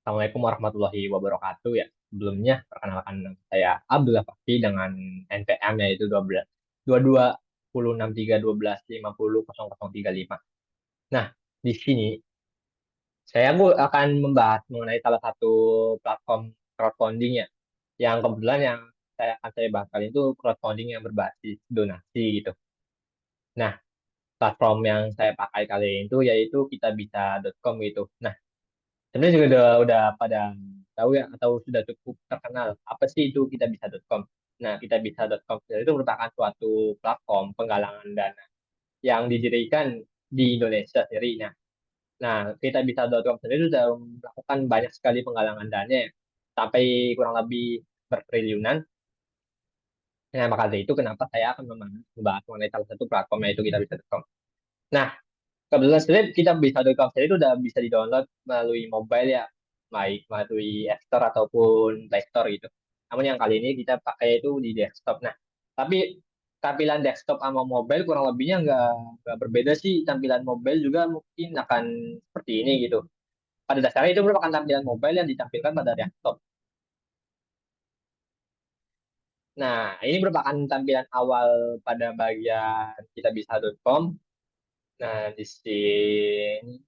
Assalamualaikum warahmatullahi wabarakatuh ya. Sebelumnya perkenalkan nama saya Abdullah Fakih dengan NPM yaitu 12 22 63 12 50 0035. Nah, di sini saya akan membahas mengenai salah satu platform crowdfunding ya. Yang kebetulan yang saya bahas kali itu crowdfunding yang berbasis donasi gitu. Nah, platform yang saya pakai kali ini itu yaitu kitabisa.com gitu. Nah, sebenarnya juga udah pada tahu ya atau sudah cukup terkenal apa sih itu kitabisa.com. Nah, kitabisa.com itu merupakan suatu platform penggalangan dana yang didirikan di Indonesia sendiri. Nah, kitabisa.com sendiri sudah melakukan banyak sekali penggalangan dana ya, sampai kurang lebih bertriliunan. Nah, maka dari itu kenapa saya akan membahas mengenai salah satu platform yaitu kitabisa.com. Nah, kebetulan sebenarnya kita bisa dari sendiri itu udah bisa di-download melalui mobile ya, baik melalui App Store ataupun Play Store gitu. Namun yang kali ini kita pakai itu di desktop. Nah, tapi tampilan desktop sama mobile kurang lebihnya nggak berbeda sih. Tampilan mobile juga mungkin akan seperti ini gitu. Pada dasarnya itu merupakan tampilan mobile yang ditampilkan pada desktop. Nah, ini merupakan tampilan awal pada bagian kitabisa.com. Nah, di sini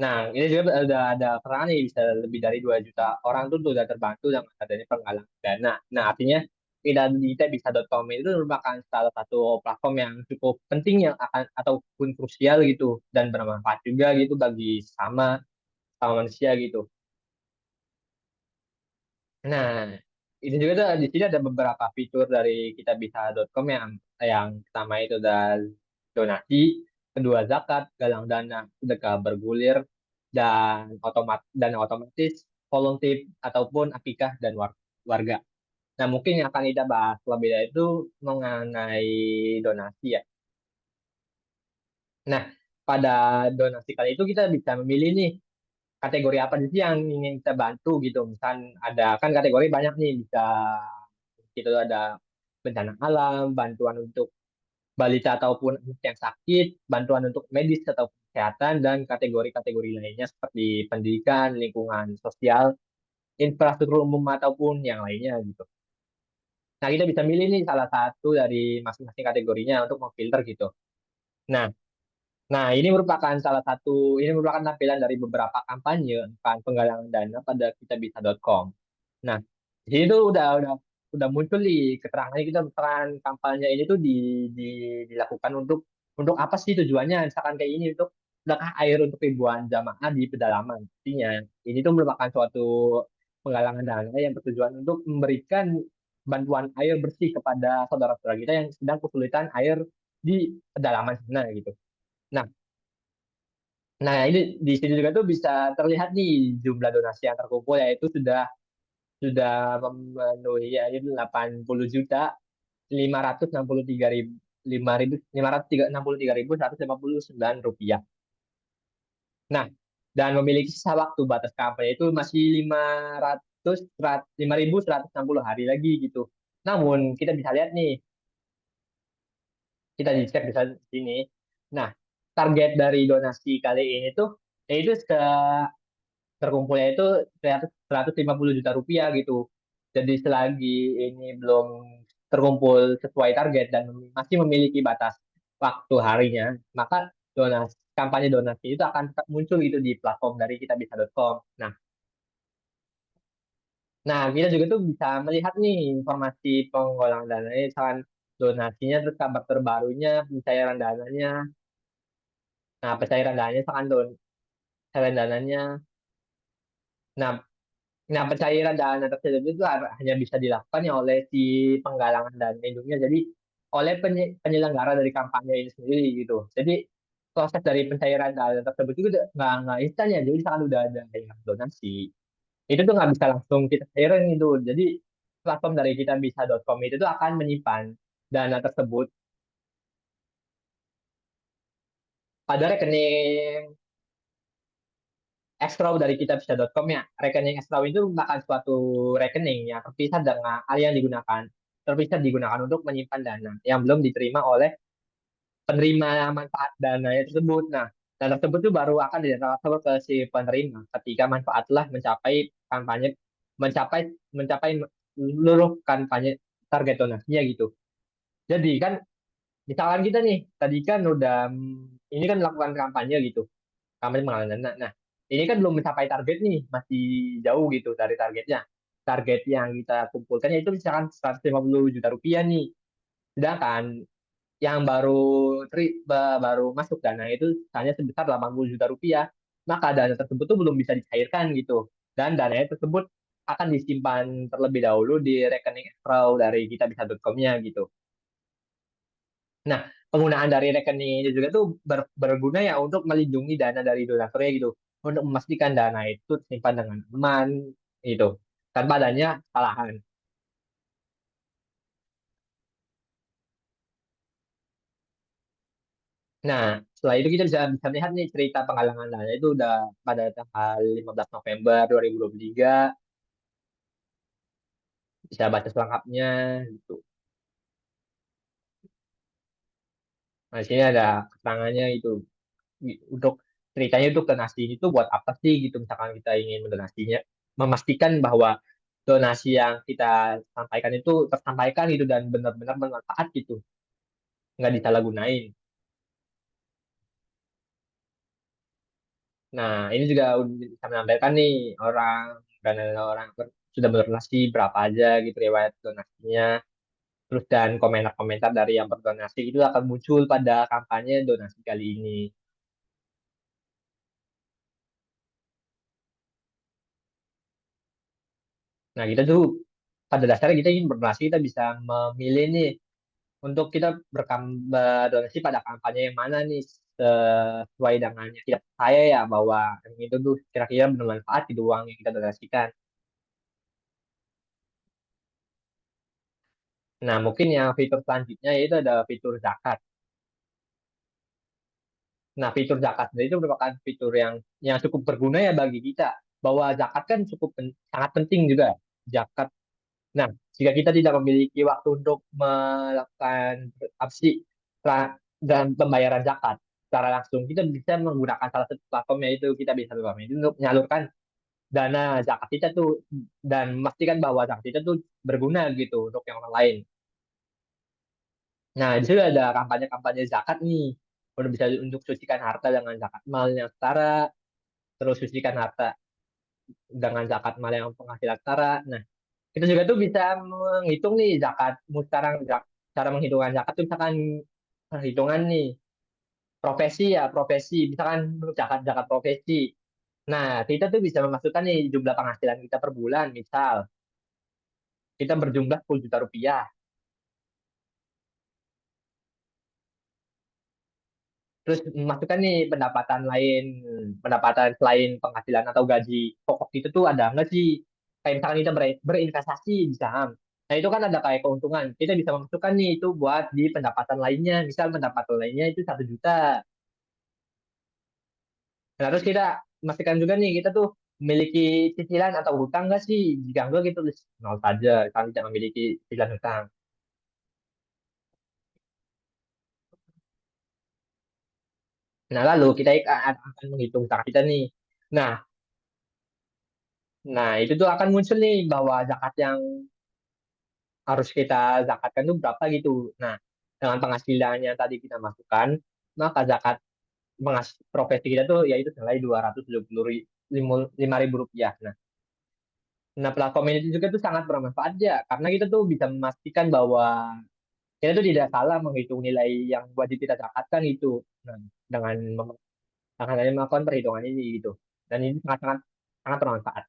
Nah, ini juga udah ada peran nih, bisa lebih dari 2 juta orang tuh udah terbantu dengan adanya penggalangan dana. Nah, artinya kita bisa.com itu merupakan salah satu platform yang cukup penting yang akan ataupun krusial gitu dan bermanfaat juga gitu bagi sama manusia gitu. Nah, ini juga tuh, di sini ada beberapa fitur dari kitabisa.com yang pertama itu ada donasi, kedua zakat, galang dana, sedekah bergulir, dan otomatis, volunteer ataupun akikah dan warga. Nah, mungkin yang akan kita bahas lebih dari itu mengenai donasi ya. Nah, pada donasi kali itu kita bisa memilih nih kategori apa sih yang ingin kita bantu gitu. Misal ada kan kategori banyak nih, bisa itu ada bencana alam, bantuan untuk balita ataupun anak yang sakit, bantuan untuk medis atau kesehatan, dan kategori-kategori lainnya seperti pendidikan, lingkungan sosial, infrastruktur umum ataupun yang lainnya gitu. Nah, kita bisa milih nih salah satu dari masing-masing kategorinya untuk memfilter gitu. Nah, ini merupakan tampilan dari beberapa kampanye kan penggalangan dana pada kitabisa.com. Nah, di sini tuh udah muncul nih keterangan kita peran kampanye ini tuh di, dilakukan untuk apa sih tujuannya? Misalkan kayak ini untuk sedekah air untuk ribuan jamaah di pedalaman. Artinya, ini tuh merupakan suatu penggalangan dana yang bertujuan untuk memberikan bantuan air bersih kepada saudara-saudara kita yang sedang kesulitan air di pedalaman sana gitu. Nah, nah, ini di sini juga tuh bisa terlihat nih jumlah donasi yang terkumpul yaitu sudah memenuhi ya, itu 80 juta 563 ribu 563.159 rupiah. Nah, dan memiliki sisa waktu batas kampanye itu masih 5.160 hari lagi gitu. Namun kita bisa lihat nih, kita dicek di sini. Nah, target dari donasi kali ini tuh yaitu terkumpulnya itu 150 juta rupiah gitu. Jadi selagi ini belum terkumpul sesuai target dan masih memiliki batas waktu harinya, maka kampanye donasi itu akan tetap muncul gitu di platform dari kitabisa.com. Nah, kita juga tuh bisa melihat nih informasi penggolang dananya, misalkan donasinya, terus kabar terbarunya, pencairan dananya. Nah, pencairan dananya, misalkan pencairan dananya. Nah, Nah, pencairan dana tersebut itu hanya bisa dilakukan ya oleh si penggalangan dana induknya. Jadi oleh penyelenggara dari kampanye ini sendiri gitu. Jadi proses dari pencairan dana tersebut itu nggak instan ya. Jadi misalkan udah ada yang donasi, itu tuh nggak bisa langsung kita cairin gitu. Jadi platform dari kitabisa.com itu tuh akan menyimpan dana tersebut pada rekening escrow dari kitabisa.com ya. Rekening escrow itu merupakan suatu rekening yang terpisah digunakan untuk menyimpan dana yang belum diterima oleh penerima manfaat dana tersebut. Nah, Dan tersebut tuh baru akan ditransfer ke si penerima ketika manfaatlah mencapai kampanye mencapai mencapai seluruh kampanye target donasinya gitu. Jadi kan misalkan kita nih tadi kan udah ini kan melakukan kampanye gitu, kampanye penggalangan dana. Nah, ini kan belum mencapai target nih, masih jauh gitu dari targetnya. Target yang kita kumpulkan yaitu misalkan 150 juta rupiah nih. Sedangkan yang baru masuk dana itu hanya sebesar 80 juta rupiah, maka dana tersebut tuh belum bisa dicairkan gitu. Dan dana tersebut akan disimpan terlebih dahulu di rekening escrow dari kitabisa.com-nya gitu. Nah, penggunaan dari rekening ini juga tuh berguna ya untuk melindungi dana dari donaturnya gitu, untuk memastikan dana itu tersimpan dengan aman gitu, tanpa adanya kesalahan. Nah, setelah itu kita bisa melihat nih cerita penggalangan dana itu udah pada tanggal 15 November 2023, bisa baca selengkapnya gitu. Nah, di sini ada keterangannya itu untuk ceritanya itu donasi itu buat apa sih gitu, misalkan kita ingin mendonasinya, memastikan bahwa donasi yang kita sampaikan itu tersampaikan gitu dan benar-benar bermanfaat gitu, nggak disalahgunain. Nah, ini juga bisa menampilkan nih orang dan orang sudah berdonasi berapa aja gitu riwayat donasinya. Terus dan komentar-komentar dari yang berdonasi itu akan muncul pada kampanye donasi kali ini. Nah, kita tuh pada dasarnya kita ingin berdonasi, kita bisa memilih nih untuk kita berdonasi pada kampanye yang mana nih sesuai dengan yang kita percaya ya bahwa yang itu tuh kira-kira bermanfaat di uang yang kita donasikan. Nah, mungkin yang fitur selanjutnya yaitu ada fitur zakat. Nah, fitur zakat sendiri itu merupakan fitur yang cukup berguna ya bagi kita, bahwa zakat kan sangat penting juga. Zakat. Nah, jika kita tidak memiliki waktu untuk melakukan apa sih dan pembayaran zakat secara langsung, kita bisa menggunakan salah satu platform yaitu kita bisa platform itu untuk menyalurkan dana zakat kita tuh dan memastikan bahwa zakat kita tuh berguna gitu untuk yang orang lain. Nah, di situ ada kampanye-kampanye zakat nih. Udah bisa untuk sucikan harta dengan zakat mal yang setara, terus sucikan harta dengan zakat mal yang penghasilan setara. Nah, kita juga tuh bisa menghitung nih zakatmu sekarang, cara menghitungkan zakat tuh misalkan perhitungan nih profesi ya, profesi misalkan zakat zakat profesi. Nah, kita tuh bisa memasukkan nih jumlah penghasilan kita per bulan, misal kita berjumlah 10 juta rupiah. Terus masukkan nih pendapatan lain, pendapatan selain penghasilan atau gaji pokok itu tuh ada nggak sih? Kayak misalkan kita berinvestasi di saham. Nah itu kan ada kayak keuntungan. Kita bisa memasukkan nih itu buat di pendapatan lainnya. Misal pendapatan lainnya itu 1 juta. Nah terus kita memastikan juga nih kita tuh memiliki cicilan atau hutang nggak sih? Jika enggak kita tulis nol saja. Kami tidak memiliki cicilan hutang. Nah lalu kita akan menghitung zakat kita nih. Nah, nah itu tuh akan muncul nih bahwa zakat yang harus kita zakatkan itu berapa gitu. Nah, dengan penghasilan yang tadi kita masukkan, maka zakat profesi kita tuh yaitu senilai 275 ribu rupiah. Nah, platform ini juga tuh sangat bermanfaat ya, karena kita tuh bisa memastikan bahwa kita tuh tidak salah menghitung nilai yang wajib kita zakatkan itu. Nah, dengan dengan adanya melakukan perhitungan ini gitu. Dan ini sangat-sangat sangat bermanfaat.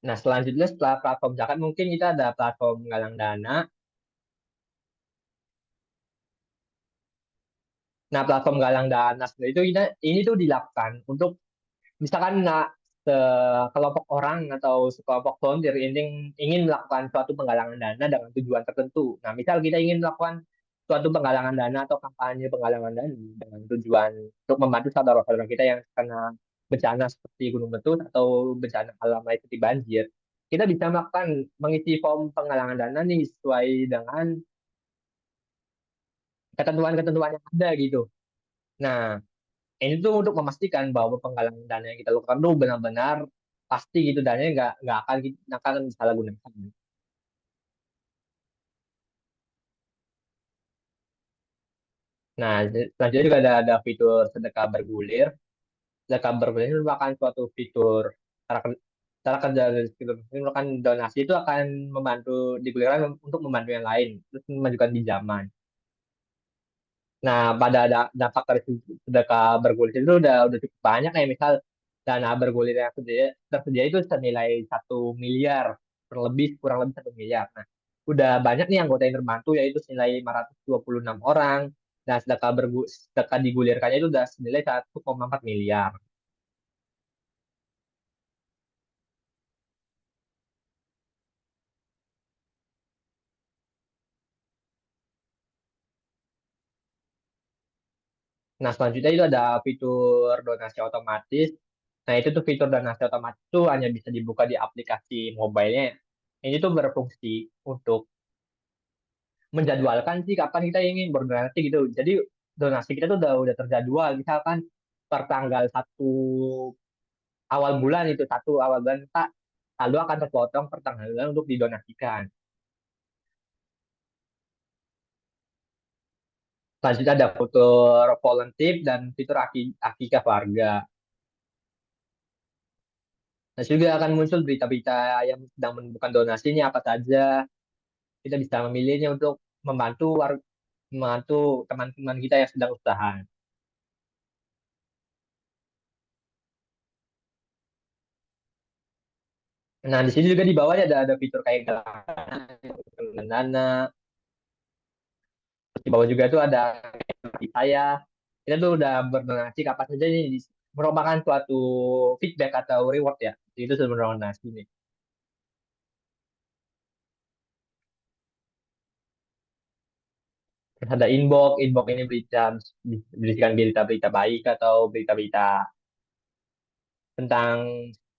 Nah, selanjutnya setelah platform zakat mungkin kita ada platform galang dana. Nah, platform galang dana sendiri itu ini tuh dilakukan untuk misalkan sekelompok orang atau sekelompok volunteer ingin melakukan suatu penggalangan dana dengan tujuan tertentu. Nah, misal kita ingin melakukan suatu penggalangan dana atau kampanye penggalangan dana dengan tujuan untuk membantu saudara-saudara kita yang kena bencana seperti gunung meletus atau bencana alam lain seperti banjir. kita bisa melakukan mengisi form penggalangan dana nih sesuai dengan ketentuan-ketentuan yang ada gitu. Nah, ini tuh untuk memastikan bahwa penggalangan dana yang kita lakukan tuh benar-benar pasti gitu dananya nggak akan kita akan disalahgunakan. Nah, selanjutnya juga ada fitur sedekah bergulir. Sedekah bergulir ini merupakan suatu fitur cara, cara kerja dari fitur ini merupakan donasi itu akan membantu digulirkan untuk membantu yang lain, terus memajukan pinjaman. Nah, pada ada dampak dari sedekah bergulir itu udah cukup banyak ya. Misal dana bergulir yang tersedia itu senilai 1 miliar, kurang lebih 1 miliar. Nah, udah banyak nih anggota yang terbantu yaitu senilai 526 orang dan sedekah digulirkannya itu udah senilai 1,4 miliar. Nah, selanjutnya itu ada fitur donasi otomatis. Nah, itu tuh fitur donasi otomatis tuh hanya bisa dibuka di aplikasi mobile-nya. Ini tuh berfungsi untuk menjadwalkan sih kapan kita ingin berdonasi gitu. Jadi donasi kita tuh udah terjadwal. Misalkan per tanggal 1 awal bulan itu 1 awal bulan Pak, saldo akan terpotong per tanggal bulan untuk didonasikan. Selanjutnya ada fitur volunteer dan fitur akikah warga. Nah, juga akan muncul berita-berita yang sedang menentukan donasi ini apa saja. Kita bisa memilihnya untuk membantu teman-teman kita yang sedang usaha. Nah, di sini juga di bawahnya ada fitur kayak galangan dana. Terus di bawah juga itu ada saya. Kita tuh udah berdonasi kapan saja ini merupakan suatu feedback atau reward ya. Itu sudah berdonasi nih. Terus ada inbox ini berisikan berita-berita baik atau berita-berita tentang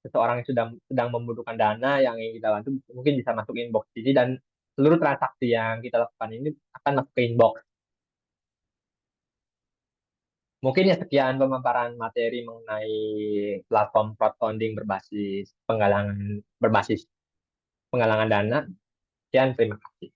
seseorang yang sedang membutuhkan dana yang ingin kita bantu, mungkin bisa masuk inbox ini dan seluruh transaksi yang kita lakukan ini akan masuk ke inbox. Mungkin ya sekian pemaparan materi mengenai platform crowdfunding berbasis penggalangan dana. Sekian, terima kasih.